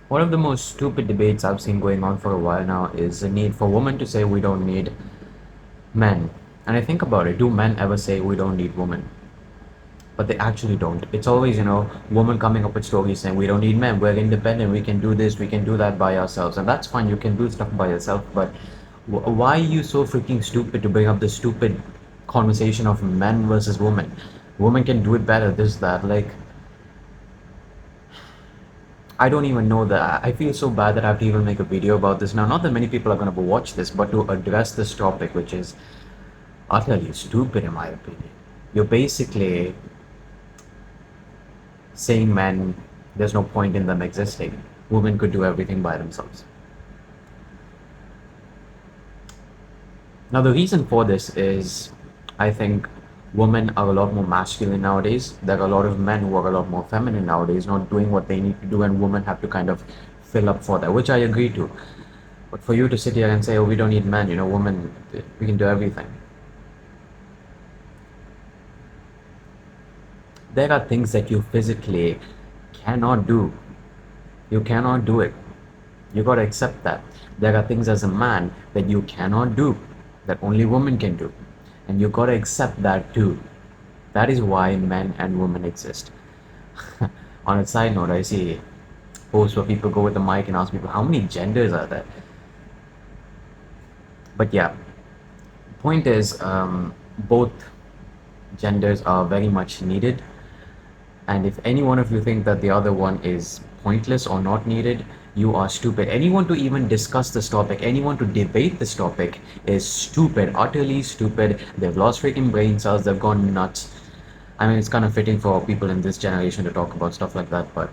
One of the most stupid debates I've seen going on for a while now is the need for women to say we don't need men. And I think about it, do men ever say we don't need women? But they actually don't. It's always, women coming up with stories saying we don't need men, we're independent, we can do this, we can do that by ourselves. And that's fine, you can do stuff by yourself, but why are you so freaking stupid to bring up the stupid conversation of men versus women? Women can do it better, this, that. Like, I don't even know that. I feel so bad that I have to even make a video about this now. Not that many people are going to watch this, but to address this topic, which is utterly stupid in my opinion. You're basically saying men, there's no point in them existing. Women could do everything by themselves. Now, the reason for this is I think women are a lot more masculine nowadays. There are a lot of men who are a lot more feminine nowadays, not doing what they need to do, and women have to kind of fill up for that, which I agree to. But for you to sit here and say, oh, we don't need men, women, we can do everything. There are things that you physically cannot do. You cannot do it. You gotta accept that. There are things as a man that you cannot do, that only women can do. And you gotta accept that too. That is why men and women exist. On a side note, I see posts where people go with the mic and ask people, how many genders are there? But yeah, point is, both genders are very much needed. And if any one of you think that the other one is pointless or not needed, you are stupid. Anyone to even discuss this topic, anyone to debate this topic is stupid, utterly stupid. They've lost freaking brain cells, they've gone nuts. I mean, it's kind of fitting for people in this generation to talk about stuff like that, but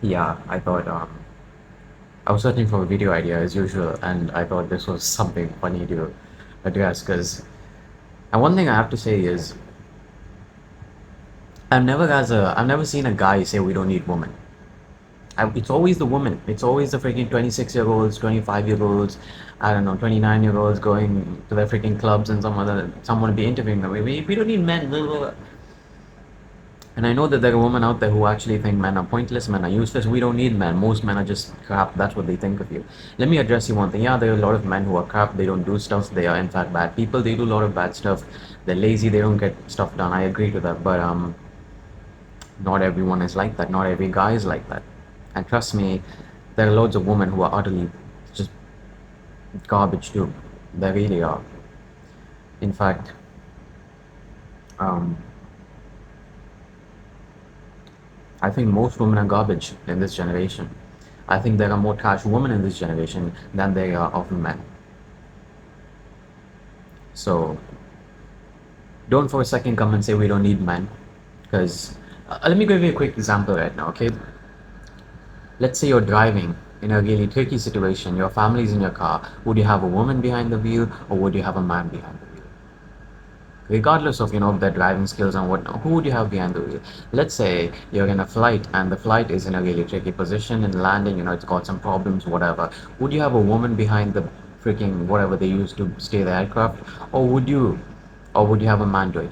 yeah, I thought I was searching for a video idea as usual, and I thought this was something funny to address because. And one thing I have to say is, I've never seen a guy say we don't need women. It's always the woman. It's always the freaking 26-year-olds, 25-year-olds, I don't know, 29-year-olds going to their freaking clubs and someone will be interviewing them. We don't need men. Blah, blah, blah. And I know that there are women out there who actually think men are pointless, men are useless. We don't need men. Most men are just crap. That's what they think of you. Let me address you one thing. Yeah, there are a lot of men who are crap. They don't do stuff. They are in fact bad people. They do a lot of bad stuff. They're lazy. They don't get stuff done. I agree to that. But not everyone is like that. Not every guy is like that. And trust me, there are loads of women who are utterly just garbage too. They really are. In fact, um, I think most women are garbage in this generation. I think there are more trash women in this generation than there are of men. So don't for a second come and say we don't need men. Because let me give you a quick example right now, okay? Let's say you're driving in a really tricky situation, your family's in your car. Would you have a woman behind the wheel or would you have a man behind the wheel? Regardless of their driving skills and whatnot, who would you have behind the wheel? Let's say you're in a flight and the flight is in a really tricky position and landing, it's got some problems, whatever. Would you have a woman behind the freaking whatever they use to stay the aircraft, or would you have a man do it?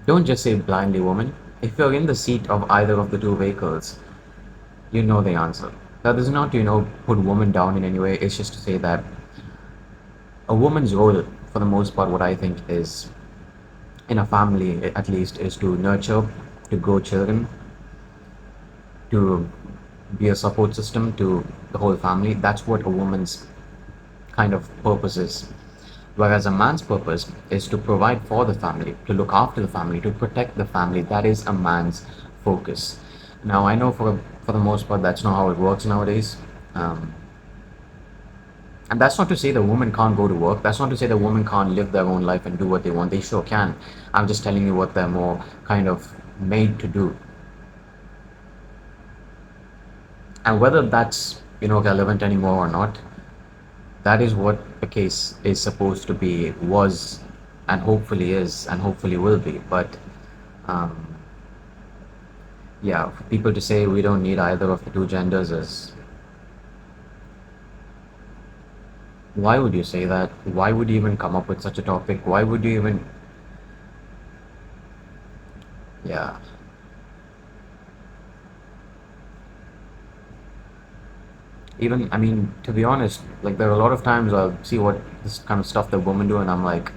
Don't just say blindly woman. If you're in the seat of either of the two vehicles, you know the answer. That is not to put woman down in any way. It's just to say that a woman's role, for the most part, what I think is in a family, at least, is to nurture, to grow children, to be a support system to the whole family. That's what a woman's kind of purpose is. Whereas a man's purpose is to provide for the family, to look after the family, to protect the family. That is a man's focus. Now, I know for the most part that's not how it works nowadays. Um, and that's not to say the woman can't go to work. That's not to say the woman can't live their own life and do what they want. They sure can. I'm just telling you what they're more kind of made to do. And whether that's relevant anymore or not, that is what the case is supposed to be, was, and hopefully is, and hopefully will be. But um, yeah, for people to say we don't need either of the two genders is, why would you say that? Why would you even come up with such a topic? Why would you even, yeah. Even, I mean, to be honest, like there are a lot of times I'll see what this kind of stuff that women do, and I'm like,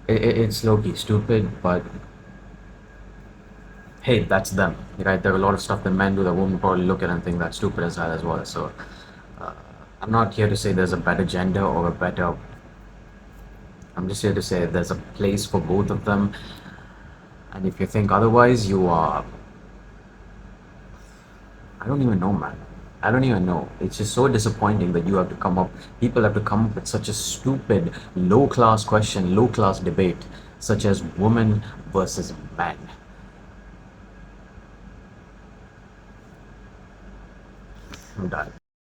it's low key stupid, but hey, that's them, right? There are a lot of stuff that men do that women probably look at and think that's stupid as hell as well. So uh, I'm not here to say there's a better gender or a better. I'm just here to say there's a place for both of them, and if you think otherwise, you are. I don't even know, man. I don't even know. It's just so disappointing that you have to come up. People have to come up with such a stupid, low-class question, low-class debate, such as woman versus man. I'm done.